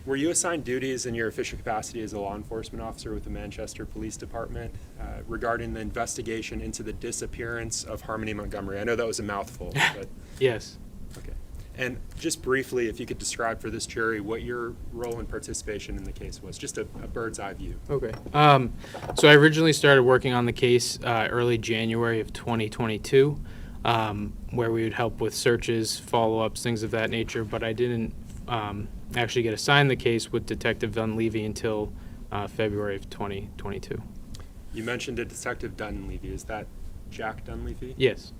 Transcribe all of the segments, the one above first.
Were you assigned duties in your official capacity as a law enforcement officer with the Manchester Police Department regarding the investigation into the disappearance of Harmony Montgomery? I know that was a mouthful, but Yes. okay. And just briefly, if you could describe for this jury what your role and participation in the case was, just a bird's eye view. Okay. So I originally started working on the case early January of 2022, where we would help with searches, follow-ups, things of that nature, but I didn't actually get assigned the case with Detective Dunleavy until February of 2022. You mentioned a Detective Dunleavy. Is that Jack Dunleavy? Yes,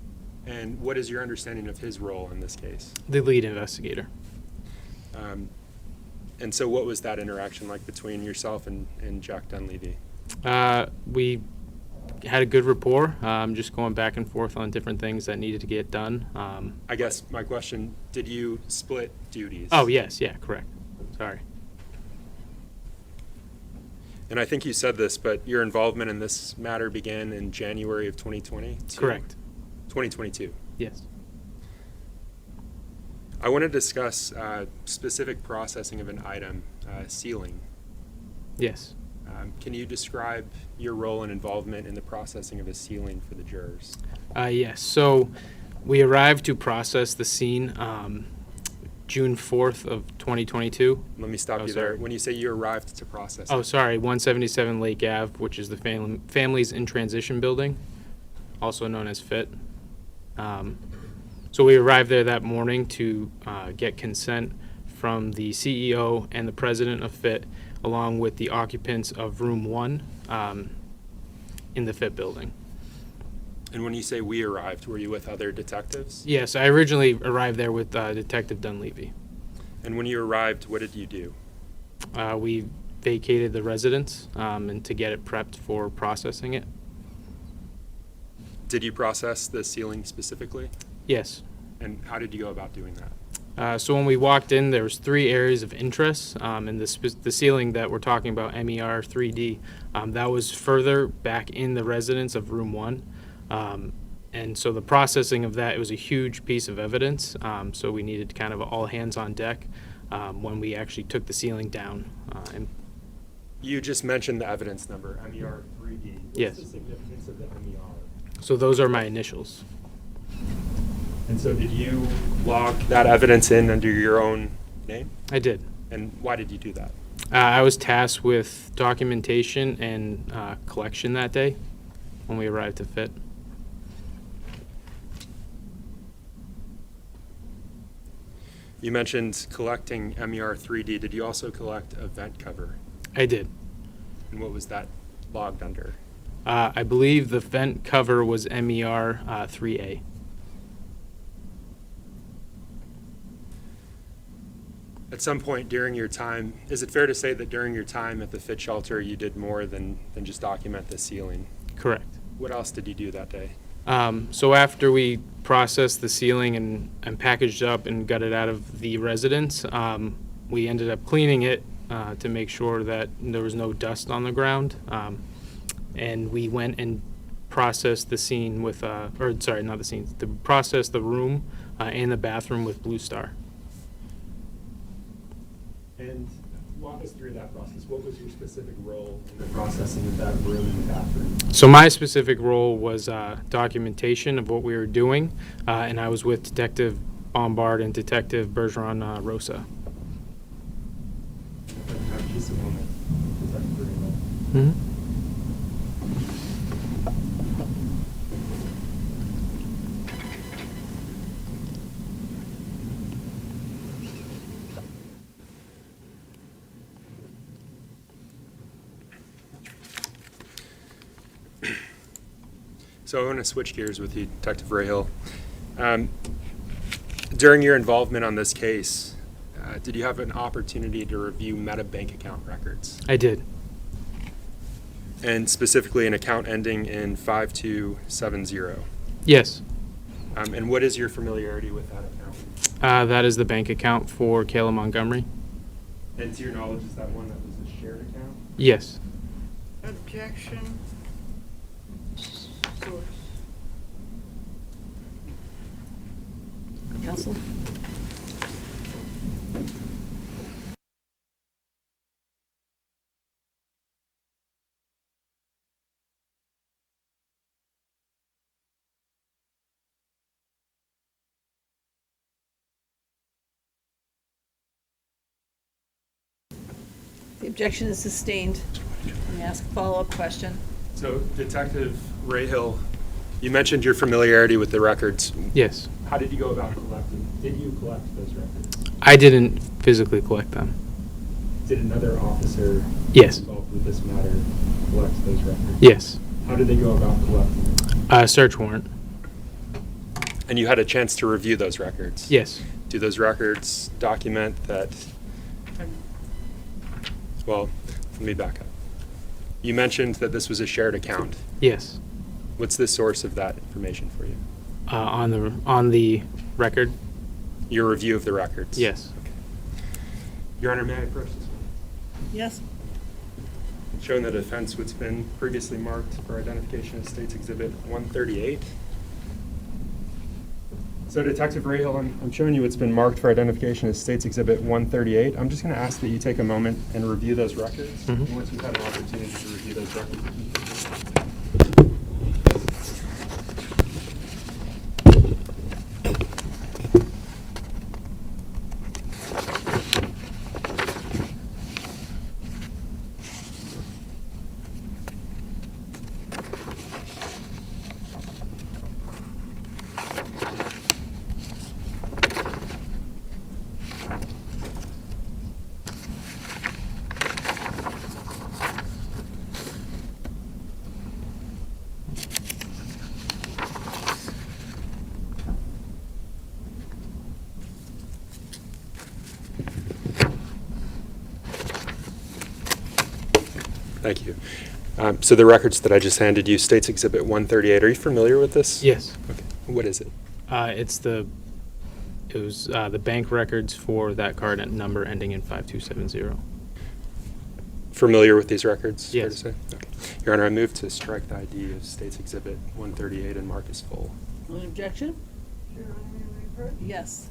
And what is your understanding of his role in this case? the lead investigator. And so what was that interaction like between yourself and Jack Dunleavy? We had a good rapport, just going back and forth on different things that needed to get done. I guess my question, did you split duties? Oh, yes, yeah, correct. Sorry. And I think you said this, but your involvement in this matter began in January of 2020? Correct. 2022. Yes. I want to discuss specific processing of an item, sealing. Yes. Can you describe your role and involvement in the processing of a sealing for the jurors? Yes. So we arrived to process the scene June 4th of 2022. Let me stop Oh, you there. sorry. When you say you arrived to process Oh, it, sorry, 177 Lake Ave, which is the Families in Transition building, also known as FIT. So we arrived there that morning to get consent from the CEO and the president of FIT, along with the occupants of room 1 in the FIT building. and when you say we arrived, were you with other detectives? Yes, I originally arrived there with Detective Dunleavy. And when you arrived, what did you do? We vacated the residence and to get it prepped for processing it. Did you process the sealing specifically? Yes. And how did you go about doing that? So when we walked in, there was 3 areas of interest, and the ceiling that we're talking about, MER 3D, that was further back in the residence of room 1. And so the processing of that, it was a huge piece of evidence, so we needed kind of all hands on deck when we actually took the ceiling down. And You just mentioned the evidence number, MER 3D. What's Yes. the significance of the MER? so those are my initials. And so did you log that evidence in under your own name? I did. And why did you do that? I was tasked with documentation and collection that day when we arrived to FIT. You mentioned collecting MER 3D. Did you also collect a vent cover? I did. And what was that logged under? I believe the vent cover was MER 3A. At some point during your time, is it fair to say that during your time at the FIT shelter, you did more than just document the ceiling? Correct. What else did you do that day? So after we processed the ceiling and packaged up and got it out of the residence, we ended up cleaning it to make sure that there was no dust on the ground. And we went and processed the scene with, or sorry, not the scene, processed the room and the bathroom with Blue Star. And walk us through that process. What was your specific role in the processing of that room and the bathroom? So my specific role was documentation of what we were doing, and I was with Detective Bombard and Detective Bergeron Rosa. Just a moment. Mm-hmm. So I want to switch gears with you, Detective Rahill. During your involvement on this case, did you have an opportunity to review Meta bank account records? I did. And specifically an account ending in 5270. Yes. And what is your familiarity with that account? That is the bank account for Adam Montgomery. And to your knowledge, is that one that was a shared account? Yes. Objection. Source. Counsel? The objection is sustained. Let me ask a follow-up question. So Detective Rahill, you mentioned your familiarity with the records. Yes. How did you go about collecting? Did you collect those records? I didn't physically collect them. Did another officer Yes. involved with this matter collect those records? Yes. How did they go about collecting them? Search warrant. And you had a chance to review those records? Yes. Do those records document that? Well, let me back up. You mentioned that this was a shared account. Yes. What's the source of that information for you? On the record. Your review of the records? Yes. Okay. Your Honor, may I approach this one? Yes? Showing the defense what's been previously marked for identification as State's Exhibit 138. So Detective Rahill, I'm showing you what's been marked for identification as State's Exhibit 138. I'm just going to ask that you take a moment and review those records. Mhm. And once you've had an opportunity to review those records. Thank you. So the records that I just handed you, State's Exhibit 138, are you familiar with this? Yes. Okay. What is it? It was the bank records for that card number ending in 5270. Familiar with these records? fair to Yes. say? Okay. Your Honor, I move to strike the ID of State's Exhibit 138 and mark as full. An objection? Yes.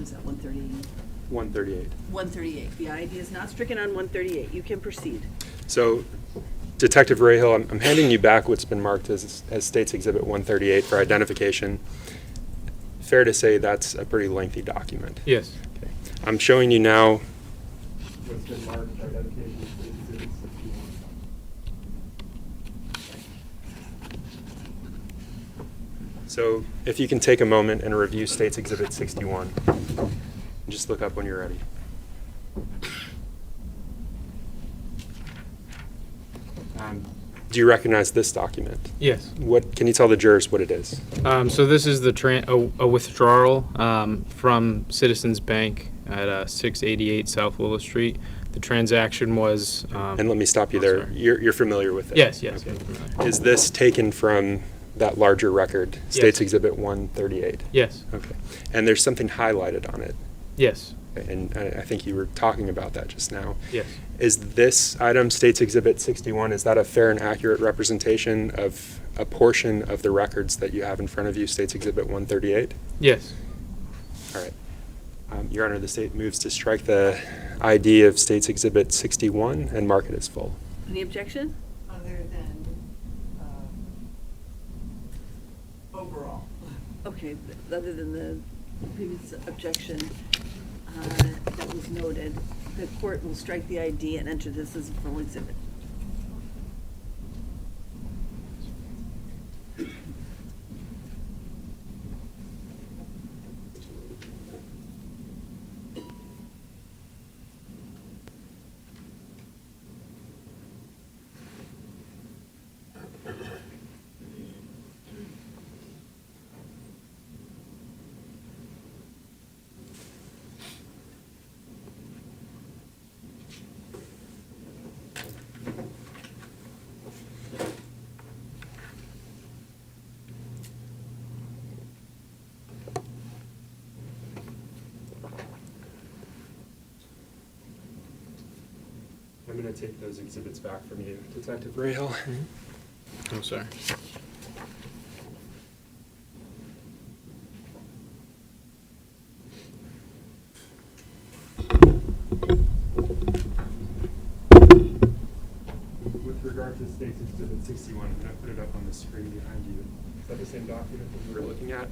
is that 138? 138. 138. The ID is not stricken on 138. You can proceed. So, Detective Rahill, I'm handing you back what's been marked as State's Exhibit 138 for identification. Fair to say that's a pretty lengthy document. Yes. Okay. I'm showing you now what's been marked for identification. State's Exhibit 61. So, if you can take a moment and review State's Exhibit 61. Just look up when you're ready. Do you recognize this document? Yes. What can you tell the jurors what it is? So this is the a withdrawal from Citizens Bank at 688 South Willow Street. The transaction was. And let me stop you there. Sorry. You're familiar with it? Yes. Yes. Okay. Yes. Is this taken from that larger record, State's Exhibit 138? Yes. Okay. And there's something highlighted on it. Yes. And I think you were talking about that just now. Yes. Is this item, State's Exhibit 61, is that a fair and accurate representation of a portion of the records that you have in front of you, State's Exhibit 138? Yes. All right. Your Honor, the state moves to strike the ID of State's Exhibit 61 and mark it as full. Any objection? Other than overall. Okay, other than the previous objection that was noted, the court will strike the ID and enter this as a full exhibit. I'm going to take those exhibits back from you, Detective Rahill. I'm sorry. With regard to State's Exhibit 61, I'm going to put it up on the screen behind you. Is that the same document that you were looking at?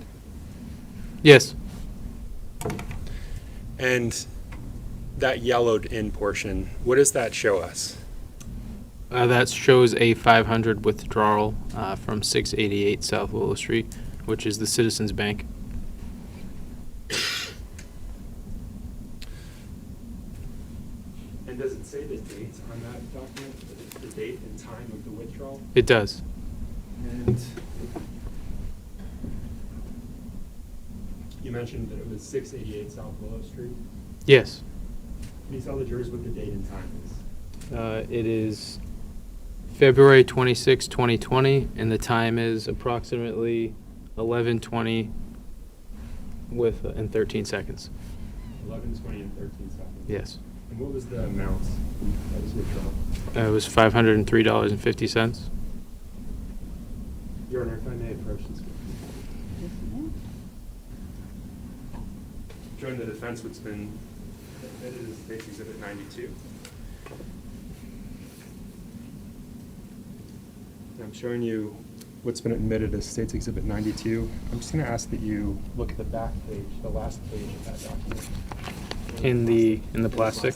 Yes. And that yellowed in portion, what does that show us? That shows a 500 withdrawal from 688 South Willow Street, which is the Citizens Bank. And does it say the date on that document, the date and time of the withdrawal? It does. And you mentioned that it was 688 South Willow Street. Yes. Can you tell the jurors what the date and time is? It is February 26, 2020, and the time is approximately 11:20 in 13 seconds. 11:20 and 13 seconds. Yes. And what was the amount that was withdrawn? It was $503.50. Your Honor, if I may approach this. Showing the defense what's been admitted as State's Exhibit 92. I'm showing you what's been admitted as State's Exhibit 92. I'm just going to ask that you look at the back page, the last page of that document. In the plastic?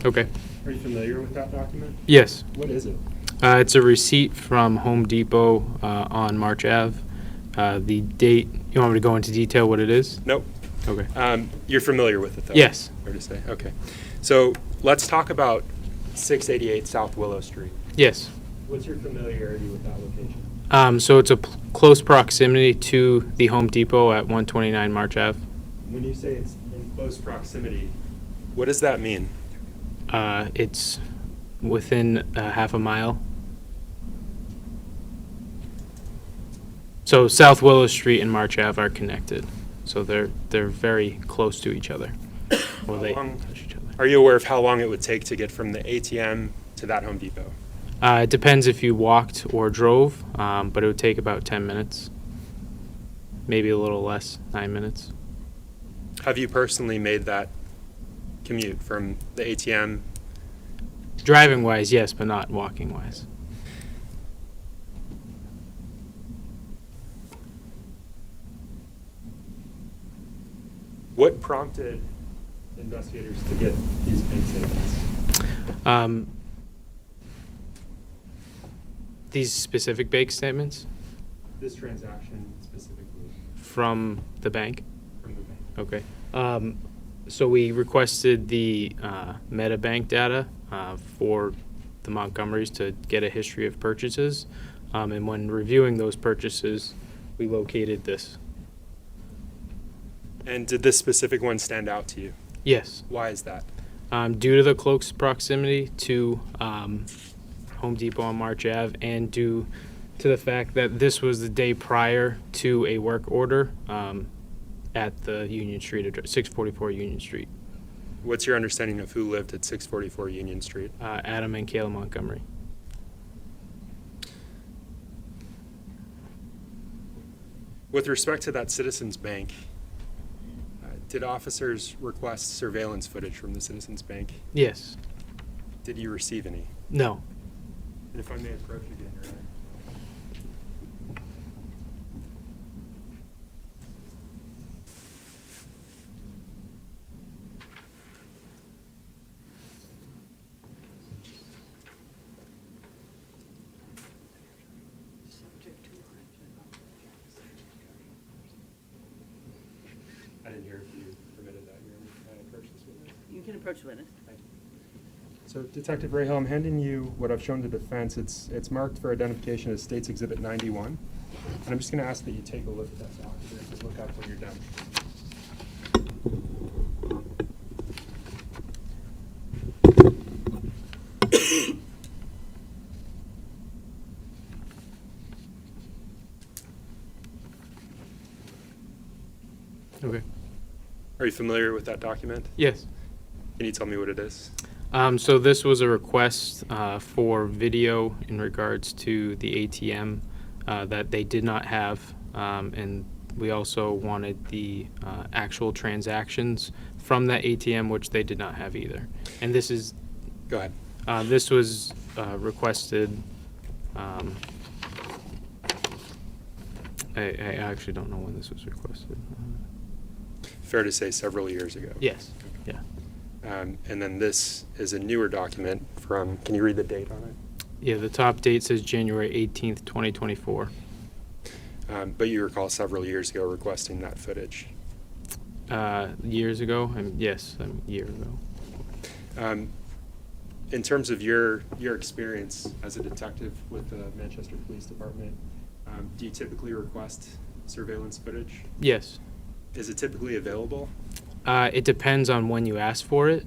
Okay. Are you familiar with that document? Yes. What is it? It's a receipt from Home Depot on March Ave. The date, you want me to go into detail what it is? Nope. Okay. You're familiar with it, though? Yes. Fair to say. Okay. So let's talk about 688 South Willow Street. Yes. What's your familiarity with that location? So it's a close proximity to the Home Depot at 129 March Ave. When you say it's in close proximity, what does that mean? It's within half a mile. So South Willow Street and March Ave are connected. So they're very close to each other. Well, they touch each other. Are you aware of how long it would take to get from the ATM to that Home Depot? It depends if you walked or drove, but it would take about 10 minutes. Maybe a little less, 9 minutes. Have you personally made that commute from the ATM? Driving wise, yes, but not walking wise. What prompted investigators to get these bank statements? These specific bank statements This transaction specifically from the bank. from the bank. Okay. So we requested the meta bank data for the Montgomerys to get a history of purchases. And when reviewing those purchases, we located this. And did this specific one stand out to you? Yes. Why is that? Due to the close proximity to Home Depot on March Ave and due to the fact that this was the day prior to a work order at the Union Street address, 644 Union Street. What's your understanding of who lived at 644 Union Street? Adam and Kayla Montgomery. With respect to that Citizens Bank, did officers request surveillance footage from the Citizens Bank? Yes. Did you receive any? No. And if I may approach again, Your Honor. I didn't hear if you permitted that, Your Honor. Can I approach this witness? You can approach the witness. Thank you. So Detective Rahill, I'm handing you what I've shown the defense. It's marked for identification as State's Exhibit 91. And I'm just going to ask that you take a look at that document and look up when you're done. Okay. Are you familiar with that document? Yes. Can you tell me what it is? So this was a request for video in regards to the ATM that they did not have, and we also wanted the actual transactions from that ATM, which they did not have either. And this is Go ahead. this was requested. I actually don't know when this was requested. Fair to say several years ago. Yes. Yeah. And then this is a newer document from, can you read the date on it? Yeah. The top date says January 18th, 2024. But you recall several years ago requesting that footage. Years ago? Yes, a year ago. In terms of your experience as a detective with the Manchester Police Department, do you typically request surveillance footage? Yes. Is it typically available? It depends on when you ask for it.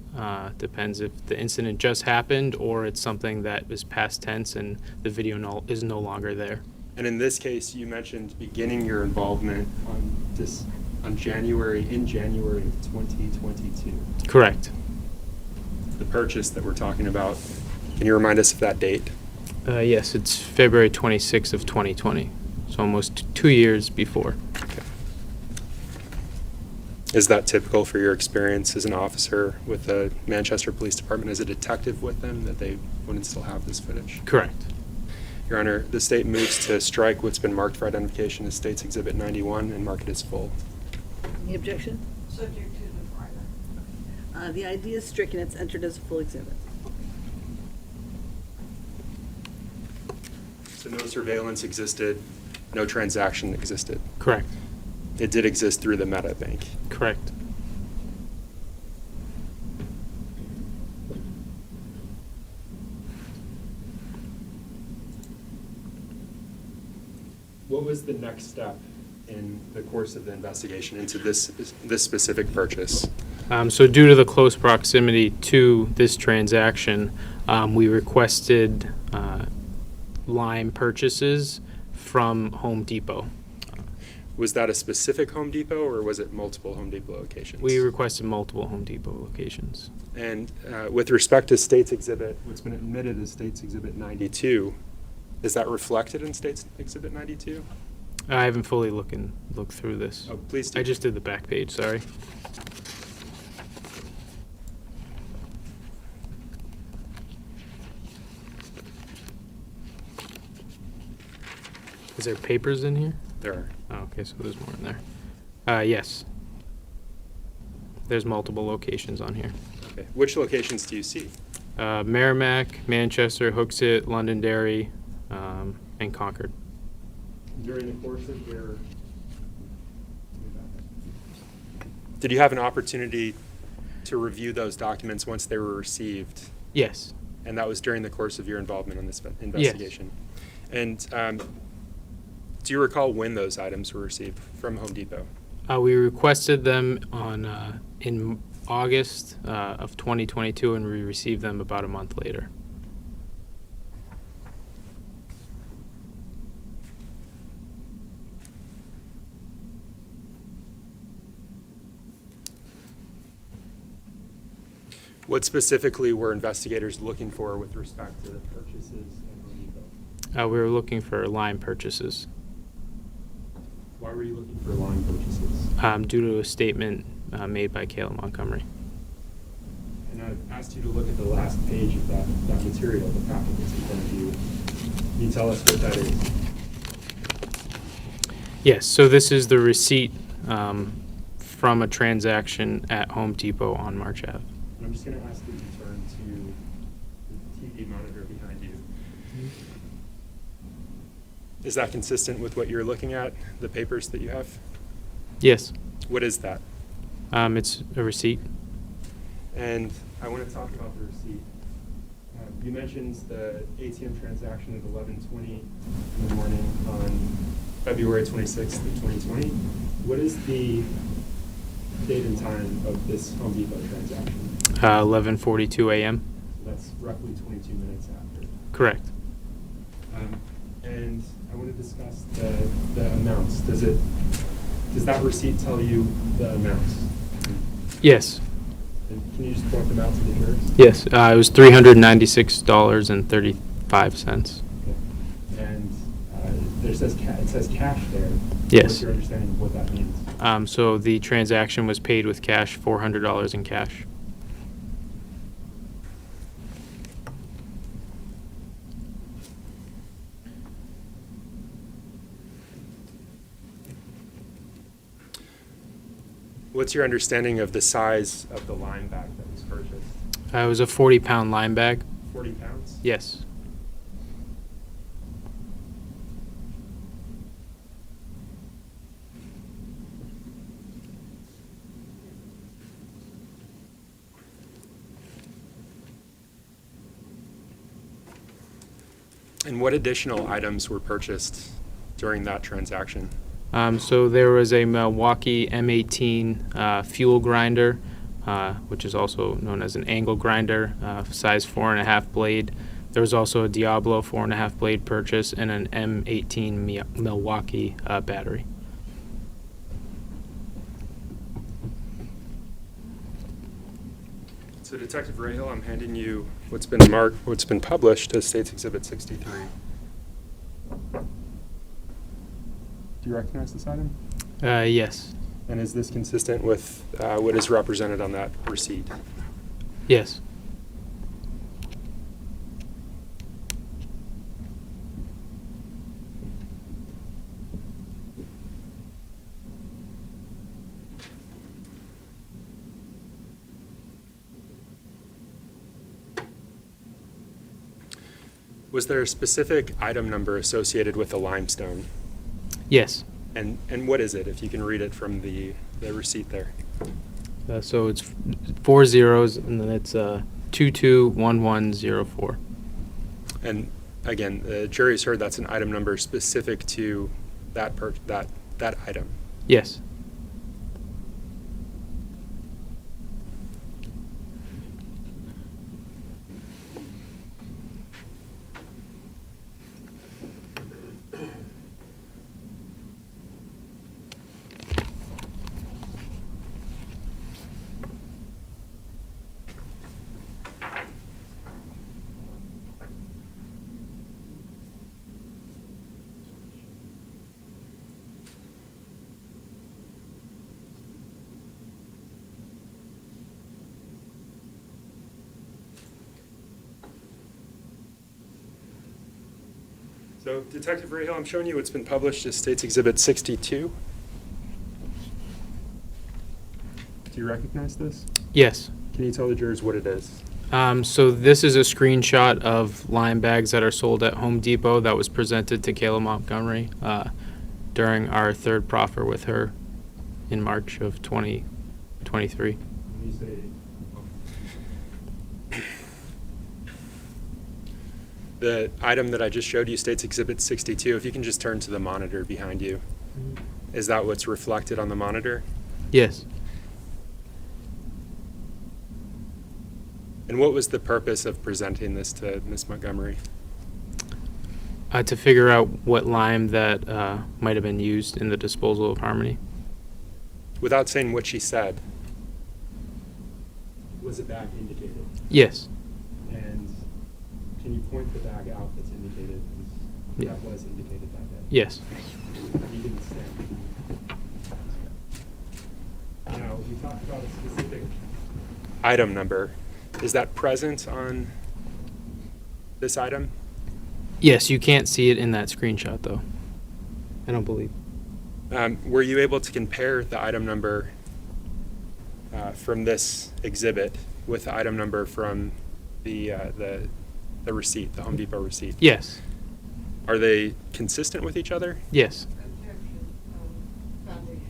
Depends if the incident just happened or it's something that is past tense and the video is no longer there. And in this case, you mentioned beginning your involvement in January of 2022. Correct. The purchase that we're talking about, can you remind us of that date? Yes, it's February 26th of 2020, so almost 2 years before. Okay. Is that typical for your experience as an officer with the Manchester Police Department, as a detective with them, that they wouldn't still have this footage? Correct. Your Honor, the state moves to strike what's been marked for identification as State's Exhibit 91 and mark it as full. Any objection? Subject to the prior. The ID is stricken, it's entered as a full exhibit. So no surveillance existed, no transaction existed. Correct. It did exist through the Meta Bank. Correct. What was the next step in the course of the investigation into this specific purchase? So due to the close proximity to this transaction, we requested lime purchases from Home Depot. Was that a specific Home Depot or was it multiple Home Depot locations? We requested multiple Home Depot locations. And with respect to State's Exhibit, what's been admitted as State's Exhibit 92, is that reflected in State's Exhibit 92? I haven't fully looked through this. Oh, please do. I just did the back page, sorry. Is there papers in here? There are. Oh, okay, so there's more in there. Yes. There's multiple locations on here. Okay. Which locations do you see? Merrimack, Manchester, Hooksett, Londonderry, and Concord. During the course of your... Did you have an opportunity to review those documents once they were received? Yes. And that was during the course of your involvement in this investigation? And do you recall when those items were received from Home Depot? We requested them on in August of 2022, and we received them about a month later. What specifically were investigators looking for with respect to the purchases at Home Depot? We were looking for line purchases Why were you looking for line purchases? due to a statement made by Adam Montgomery. And I've asked you to look at the last page of that material, the packet that's in front of you. Can you tell us what that is? Yes, so this is the receipt from a transaction at Home Depot on March Ave. I'm just going to ask you to turn to the TV monitor behind you. Is that consistent with what you're looking at, the papers that you have? Yes, What is that? it's a receipt. And I want to talk about the receipt. You mentioned the ATM transaction at 11:20 in the morning on February 26th of 2020. What is the date and time of this Home Depot transaction? 11:42 a.m. So that's roughly 22 minutes after. Correct. And I want to discuss the amounts. Does that receipt tell you the amounts? Yes. And can you just point them out to the viewers? Yes, it was $396.35. Okay. And it says cash there. Yes. What's your understanding of what that means? So the transaction was paid with cash, $400 in cash. What's your understanding of the size of the line bag that was purchased? It was a 40-pound line bag. 40 pounds? Yes. And what additional items were purchased during that transaction? So there was a Milwaukee M18 fuel grinder, which is also known as an angle grinder, size 4.5 blade. There was also a Diablo 4.5 blade purchase and an M18 Milwaukee battery. So Detective Rahill, I'm handing you what's been published as State's Exhibit 63. Do you recognize this item? Yes. And is this consistent with what is represented on that receipt? Yes. Was there a specific item number associated with the limestone? Yes. And what is it, if you can read it from the receipt there? So it's 4 zeros, and then it's 221104. And again, the jury's heard that's an item number specific to that item. Yes. So Detective Rahill, I'm showing you what's been published as State's Exhibit 62. Do you recognize this? Yes. Can you tell the jurors what it is? So this is a screenshot of lime bags that are sold at Home Depot that was presented to Kayla Montgomery during our third proffer with her in March of 2023. When you say, the item that I just showed you, State's Exhibit 62, if you can just turn to the monitor behind you. Is that what's reflected on the monitor? Yes. And what was the purpose of presenting this to Ms. Montgomery? To figure out what lime that might have been used in the disposal of Harmony. Without saying what she said, was the bag indicated? Yes. And can you point the bag out that's indicated? Yeah. That was indicated that day. Yes. You didn't stand. Now, you talked about a specific item number. Is that present on this item? Yes, you can't see it in that screenshot, though. I don't believe. Were you able to compare the item number from this exhibit with the item number from the receipt, the Home Depot receipt? Yes. Are they consistent with each other? Yes. Objection, foundation.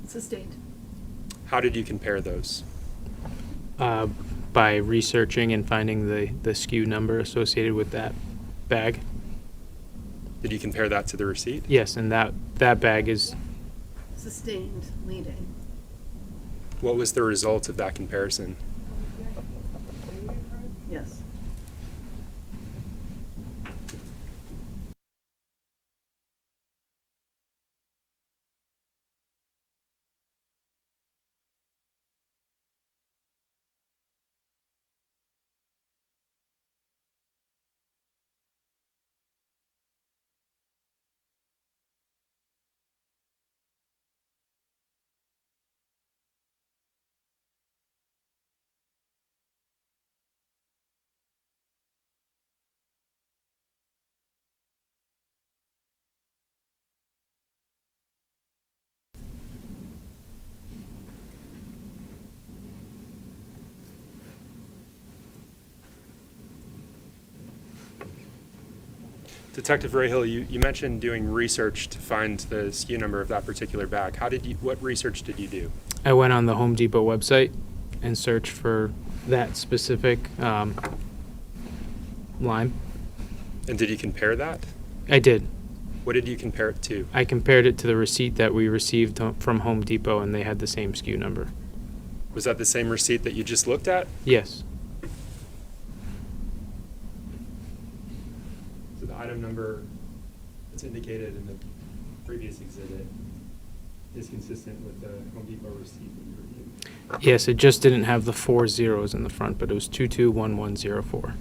Sustained. How did you compare those? By researching and finding the SKU number associated with that bag. Did you compare that to the receipt? Yes, and that bag is Sustained, leading. What was the result of that comparison? Yes. Detective Rahill, you mentioned doing research to find the SKU number of that particular bag. What research did you do? I went on the Home Depot website and searched for that specific lime. And did you compare that? I did. What did you compare it to? I compared it to the receipt that we received from Home Depot, and they had the same SKU number. Was that the same receipt that you just looked at? Yes. So the item number that's indicated in the previous exhibit is consistent with the Home Depot receipt that you reviewed? Yes, it just didn't have the 4 zeros in the front, but it was 221104.